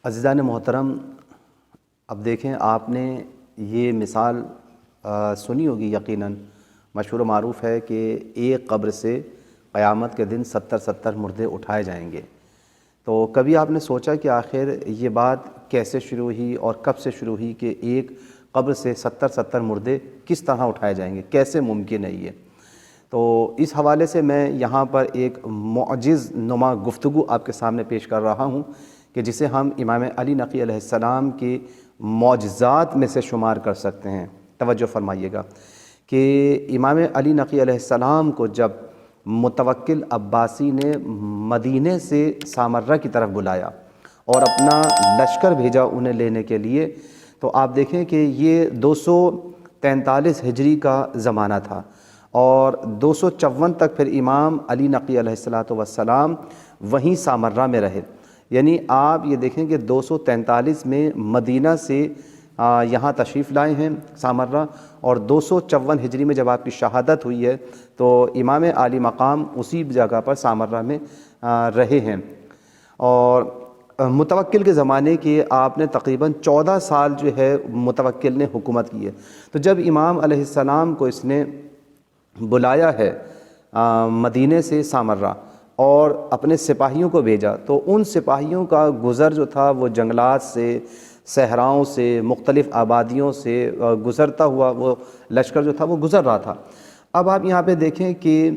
عزیزان محترم، اب دیکھیں، آپ نے یہ مثال سنی ہوگی یقیناً، مشہور و معروف ہے کہ ایک قبر سے قیامت کے دن 70 مردے اٹھائے جائیں گے۔ تو کبھی آپ نے سوچا کہ آخر یہ بات کیسے شروع ہوئی اور کب سے شروع ہوئی کہ ایک قبر سے 70 مردے کس طرح اٹھائے جائیں گے؟ کیسے ممکن ہے یہ؟ تو اس حوالے سے میں یہاں پر ایک معجز نما گفتگو آپ کے سامنے پیش کر رہا ہوں کہ جسے ہم امام علی نقی علیہ السلام کے معجزات میں سے شمار کر سکتے ہیں۔ توجہ فرمائیے گا کہ امام علی نقی علیہ السلام کو جب متوکل عباسی نے مدینے سے سامرہ کی طرف بلایا اور اپنا لشکر بھیجا انہیں لینے کے لیے، تو آپ دیکھیں کہ یہ 243 ہجری کا زمانہ تھا اور 254 تک پھر امام علی نقی علیہ السلام وہیں سامرہ میں رہے۔ یعنی آپ یہ دیکھیں کہ 243 میں مدینہ سے یہاں تشریف لائے ہیں سامرہ، اور 254 ہجری میں جب آپ کی شہادت ہوئی ہے تو امام عالی مقام اسی جگہ پر سامرہ میں رہے ہیں۔ اور متوکل کے زمانے کے آپ نے تقریباً 14 سال جو ہے متوکل نے حکومت کی ہے۔ تو جب امام علیہ السلام کو اس نے بلایا ہے مدینے سے سامرہ اور اپنے سپاہیوں کو بھیجا، تو ان سپاہیوں کا گزر جو تھا وہ جنگلات سے، صحراؤں سے، مختلف آبادیوں سے گزرتا ہوا وہ لشکر جو تھا وہ گزر رہا تھا۔ اب آپ یہاں پہ دیکھیں کہ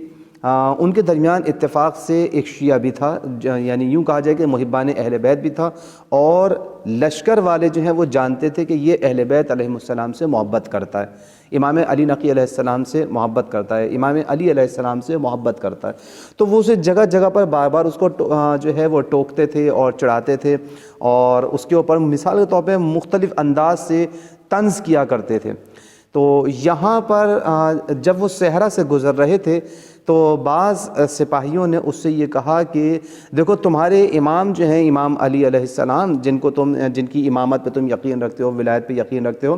ان کے درمیان اتفاق سے ایک شیعہ بھی تھا، یعنی یوں کہا جائے کہ محبان اہل بیت بھی تھا، اور لشکر والے جو ہیں وہ جانتے تھے کہ یہ اہل بیت علیہ السلام سے محبت کرتا ہے، امام علی نقی علیہ السلام سے محبت کرتا ہے، امام علی علیہ السلام سے محبت کرتا ہے۔ تو وہ اسے جگہ جگہ پر بار بار اس کو جو ہے وہ ٹوکتے تھے اور چڑھاتے تھے، اور اس کے اوپر مثال کے طور پہ مختلف انداز سے طنز کیا کرتے تھے۔ تو یہاں پر جب وہ صحرا سے گزر رہے تھے تو بعض سپاہیوں نے اس سے یہ کہا کہ دیکھو، تمہارے امام جو ہیں امام علی علیہ السلام، جن کی امامت پہ تم یقین رکھتے ہو، ولایت پہ یقین رکھتے ہو،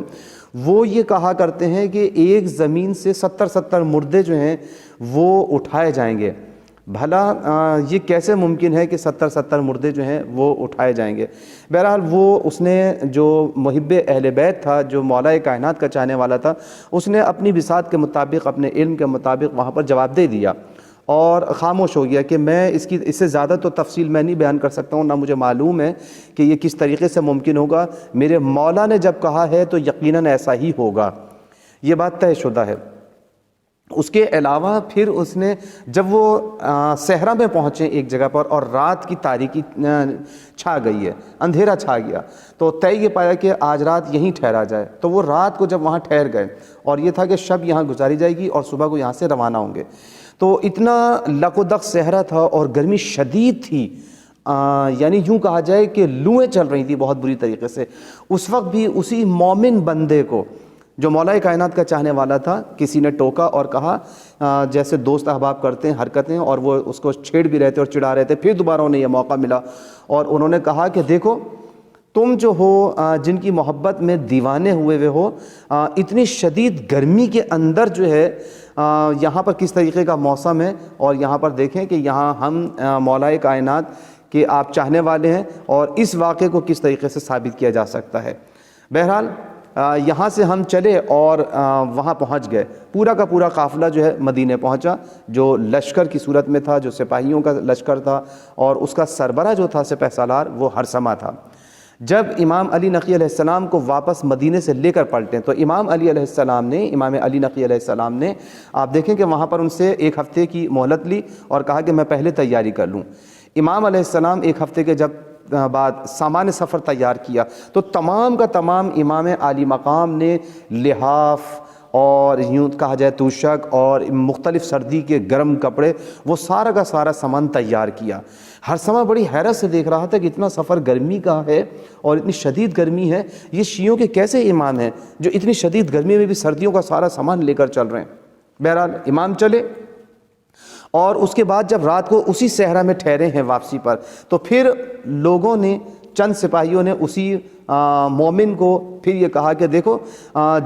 وہ یہ کہا کرتے ہیں کہ ایک زمین سے 70 مردے جو ہیں وہ اٹھائے جائیں گے۔ بھلا یہ کیسے ممکن ہے کہ 70 مردے جو ہیں وہ اٹھائے جائیں گے؟ بہرحال اس نے جو محب اہل بیت تھا، جو مولا کائنات کا چاہنے والا تھا، اس نے اپنی بساط کے مطابق، اپنے علم کے مطابق وہاں پر جواب دے دیا اور خاموش ہو گیا کہ میں اس سے زیادہ تو تفصیل میں نہیں بیان کر سکتا ہوں، نہ مجھے معلوم ہے کہ یہ کس طریقے سے ممکن ہوگا۔ میرے مولا نے جب کہا ہے تو یقیناً ایسا ہی ہوگا، یہ بات طے شدہ ہے۔ اس کے علاوہ پھر اس نے جب وہ صحرا میں پہنچے ایک جگہ پر اور رات کی تاریکی چھا گئی ہے، اندھیرا چھا گیا، تو طے یہ پایا کہ آج رات یہیں ٹھہرا جائے۔ تو وہ رات کو جب وہاں ٹھہر گئے اور یہ تھا کہ شب یہاں گزاری جائے گی اور صبح کو یہاں سے روانہ ہوں گے۔ تو اتنا لک و دک صحرا تھا اور گرمی شدید تھی، یعنی یوں کہا جائے کہ لوئیں چل رہی تھی بہت بری طریقے سے۔ اس وقت بھی اسی مومن بندے کو، جو مولا کائنات کا چاہنے والا تھا، کسی نے ٹوکا اور کہا، جیسے دوست احباب کرتے ہیں حرکتیں، اور وہ اس کو چھیڑ بھی رہے تھے اور چڑھا رہے تھے۔ پھر دوبارہ انہیں یہ موقع ملا اور انہوں نے کہا کہ دیکھو، تم جو ہو جن کی محبت میں دیوانے ہوئے ہو، اتنی شدید گرمی کے اندر جو ہے یہاں پر کس طریقے کا موسم ہے، اور یہاں پر دیکھیں کہ یہاں ہم مولا کائنات کے آپ چاہنے والے ہیں، اور اس واقعے کو کس طریقے سے ثابت کیا جا سکتا ہے۔ بہرحال یہاں سے ہم چلے اور وہاں پہنچ گئے۔ پورا کا پورا قافلہ جو ہے مدینے پہنچا، جو لشکر کی صورت میں تھا، جو سپاہیوں کا لشکر تھا، اور اس کا سربراہ جو تھا سپہ سالار، وہ ہرثمہ تھا۔ جب امام علی نقی علیہ السلام کو واپس مدینے سے لے کر پلٹیں تو امام علی نقی علیہ السلام نے آپ دیکھیں کہ وہاں پر ان سے 1 ہفتے کی مہلت لی اور کہا کہ میں پہلے تیاری کر لوں۔ امام علیہ السلام 1 ہفتے کے جب بعد سامان سفر تیار کیا تو تمام کا تمام امام عالی مقام نے لحاف اور یوں کہا جائے توشک اور مختلف سردی کے گرم کپڑے، وہ سارا کا سارا سامان تیار کیا۔ ہرثمہ بڑی حیرت سے دیکھ رہا تھا کہ اتنا سفر گرمی کا ہے اور اتنی شدید گرمی ہے، یہ شیعوں کے کیسے امام ہیں جو اتنی شدید گرمی میں بھی سردیوں کا سارا سامان لے کر چل رہے ہیں۔ بہرحال امام چلے، اور اس کے بعد جب رات کو اسی صحرا میں ٹھہرے ہیں واپسی پر، تو پھر لوگوں نے، چند سپاہیوں نے اسی مومن کو پھر یہ کہا کہ دیکھو،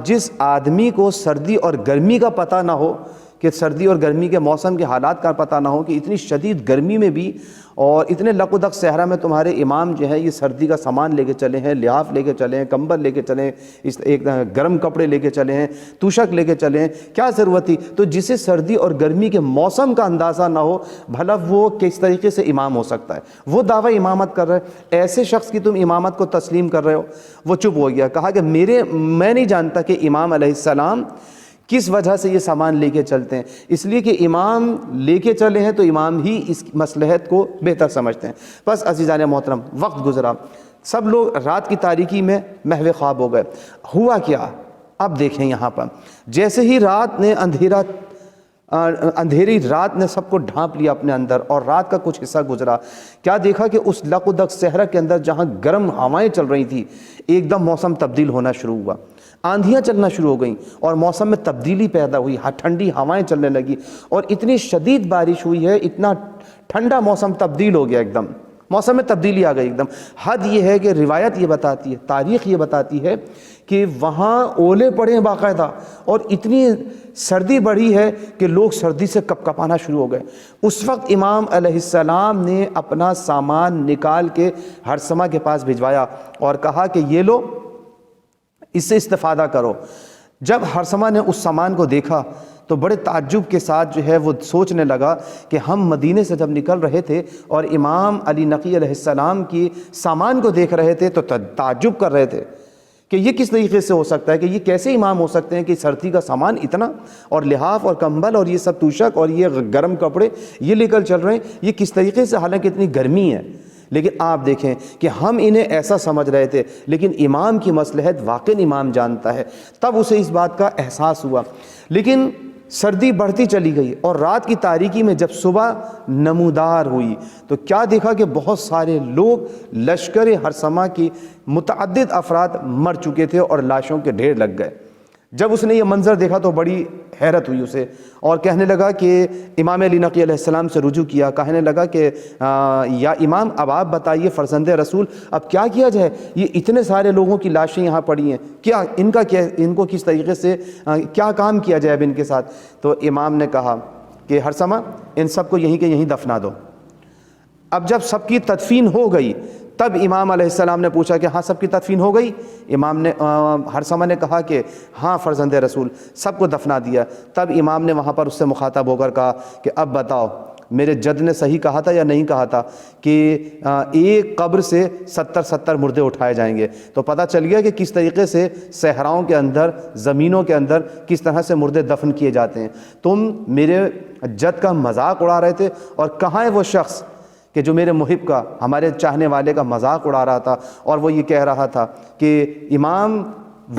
جس آدمی کو سردی اور گرمی کا پتہ نہ ہو کہ سردی اور گرمی کے موسم کے حالات کا پتہ نہ ہو کہ اتنی شدید گرمی میں بھی اور اتنے لق و دق صحرا میں تمہارے امام جو ہے یہ سردی کا سامان لے کے چلے ہیں، لحاف لے کے چلے ہیں، کمبل لے کے چلے ہیں، اس ایک گرم کپڑے لے کے چلے ہیں، توشک لے کے چلے ہیں، کیا ضرورت تھی؟ تو جسے سردی اور گرمی کے موسم کا اندازہ نہ ہو، بھلا وہ کس طریقے سے امام ہو سکتا ہے؟ وہ دعویٰ امامت کر رہے ہیں، ایسے شخص کی تم امامت کو تسلیم کر رہے ہو۔ وہ چپ ہو گیا، کہا کہ میں نہیں جانتا کہ امام علیہ السلام کس وجہ سے یہ سامان لے کے چلتے ہیں، اس لیے کہ امام لے کے چلے ہیں تو امام ہی اس مصلحت کو بہتر سمجھتے ہیں۔ بس عزیزان محترم، وقت گزرا، سب لوگ رات کی تاریکی میں محو خواب ہو گئے۔ ہوا کیا؟ اب دیکھیں یہاں پر، جیسے ہی رات نے اندھیری رات نے سب کو ڈھانپ لیا اپنے اندر، اور رات کا کچھ حصہ گزرا، کیا دیکھا کہ اس لق و دق صحرا کے اندر جہاں گرم ہوائیں چل رہی تھی، ایک دم موسم تبدیل ہونا شروع ہوا، آندھیاں چلنا شروع ہو گئیں اور موسم میں تبدیلی پیدا ہوئی، ٹھنڈی ہوائیں چلنے لگی اور اتنی شدید بارش ہوئی ہے، اتنا ٹھنڈا موسم تبدیل ہو گیا، ایک دم موسم میں تبدیلی آ گئی ایک دم۔ حد یہ ہے کہ روایت یہ بتاتی ہے، تاریخ یہ بتاتی ہے کہ وہاں اولے پڑے ہیں باقاعدہ، اور اتنی سردی بڑھی ہے کہ لوگ سردی سے کپ کپانا شروع ہو گئے۔ اس وقت امام علیہ السلام نے اپنا سامان نکال کے ہرثمہ کے پاس بھجوایا اور کہا کہ یہ لو، اس سے استفادہ کرو۔ جب ہرثمہ نے اس سامان کو دیکھا تو بڑے تعجب کے ساتھ جو ہے وہ سوچنے لگا کہ ہم مدینے سے جب نکل رہے تھے اور امام علی نقی علیہ السلام کی سامان کو دیکھ رہے تھے تو تعجب کر رہے تھے کہ یہ کس طریقے سے ہو سکتا ہے، کہ یہ کیسے امام ہو سکتے ہیں کہ سردی کا سامان اتنا، اور لحاف اور کمبل اور یہ سب توشک اور یہ گرم کپڑے یہ لے کر چل رہے ہیں، یہ کس طریقے سے، حالانکہ اتنی گرمی ہے۔ لیکن آپ دیکھیں کہ ہم انہیں ایسا سمجھ رہے تھے، لیکن امام کی مصلحت واقعی امام جانتا ہے، تب اسے اس بات کا احساس ہوا۔ لیکن سردی بڑھتی چلی گئی اور رات کی تاریکی میں جب صبح نمودار ہوئی تو کیا دیکھا کہ بہت سارے لوگ، لشکر ہرثمہ کی متعدد افراد مر چکے تھے اور لاشوں کے ڈھیر لگ گئے۔ جب اس نے یہ منظر دیکھا تو بڑی حیرت ہوئی اسے، اور کہنے لگا کہ امام علی نقی علیہ السلام سے رجوع کیا، کہنے لگا کہ یا امام اب آپ بتائیے فرزند رسول، اب کیا کیا جائے؟ یہ اتنے سارے لوگوں کی لاشیں یہاں پڑی ہیں، کیا ان کو کس طریقے سے کیا کام کیا جائے اب ان کے ساتھ؟ تو امام نے کہا کہ ہرثمہ ان سب کو یہیں کے یہیں دفنا دو۔ اب جب سب کی تدفین ہو گئی تب امام علیہ السلام نے پوچھا کہ ہاں سب کی تدفین ہو گئی؟ امام نے ہرثمہ نے کہا کہ ہاں فرزند رسول، سب کو دفنا دیا۔ تب امام نے وہاں پر اس سے مخاطب ہو کر کہا کہ اب بتاؤ میرے جد نے صحیح کہا تھا یا نہیں کہا تھا کہ ایک قبر سے 70 مردے اٹھائے جائیں گے؟ تو پتہ چل گیا کہ کس طریقے سے صحراؤں کے اندر، زمینوں کے اندر کس طرح سے مردے دفن کیے جاتے ہیں۔ تم میرے جد کا مذاق اڑا رہے تھے، اور کہاں ہے وہ شخص کہ جو میرے محب کا، ہمارے چاہنے والے کا مذاق اڑا رہا تھا، اور وہ یہ کہہ رہا تھا کہ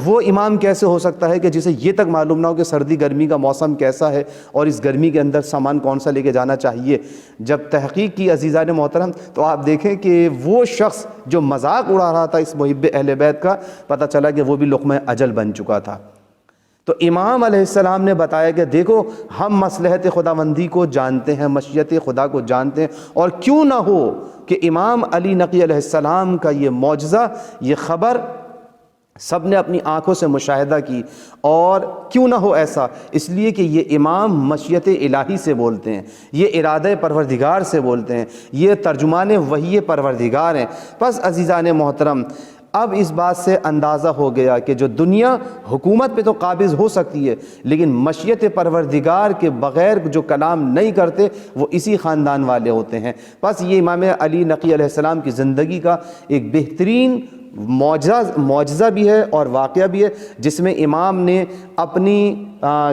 وہ امام کیسے ہو سکتا ہے کہ جسے یہ تک معلوم نہ ہو کہ سردی گرمی کا موسم کیسا ہے اور اس گرمی کے اندر سامان کون سا لے کے جانا چاہیے۔ جب تحقیق کی عزیزان محترم تو آپ دیکھیں کہ وہ شخص جو مذاق اڑا رہا تھا اس محب اہل بیت کا، پتہ چلا کہ وہ بھی لقمہ اجل بن چکا تھا۔ تو امام علیہ السلام نے بتایا کہ دیکھو ہم مصلحت خداوندی کو جانتے ہیں، مشیت خدا کو جانتے ہیں، اور کیوں نہ ہو کہ امام علی نقی علیہ السلام کا یہ معجزہ، یہ خبر سب نے اپنی آنکھوں سے مشاہدہ کی، اور کیوں نہ ہو ایسا، اس لیے کہ یہ امام مشیت الہی سے بولتے ہیں، یہ ارادہ پروردگار سے بولتے ہیں، یہ ترجمان وحی پروردگار ہیں۔ پس عزیزان محترم، اب اس بات سے اندازہ ہو گیا کہ جو دنیا حکومت پہ تو قابض ہو سکتی ہے، لیکن مشیت پروردگار کے بغیر جو کلام نہیں کرتے وہ اسی خاندان والے ہوتے ہیں۔ بس یہ امام علی نقی علیہ السلام کی زندگی کا ایک بہترین معجزہ بھی ہے اور واقعہ بھی ہے، جس میں امام نے اپنی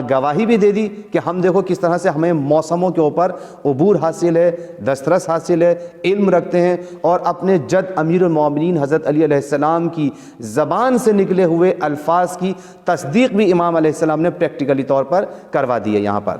گواہی بھی دے دی کہ ہم دیکھو کس طرح سے ہمیں موسموں کے اوپر عبور حاصل ہے، دسترس حاصل ہے، علم رکھتے ہیں، اور اپنے جد امیر المومنین حضرت علی علیہ السلام کی زبان سے نکلے ہوئے الفاظ کی تصدیق بھی امام علیہ السلام نے پریکٹیکلی طور پر کروا دی ہے یہاں پر۔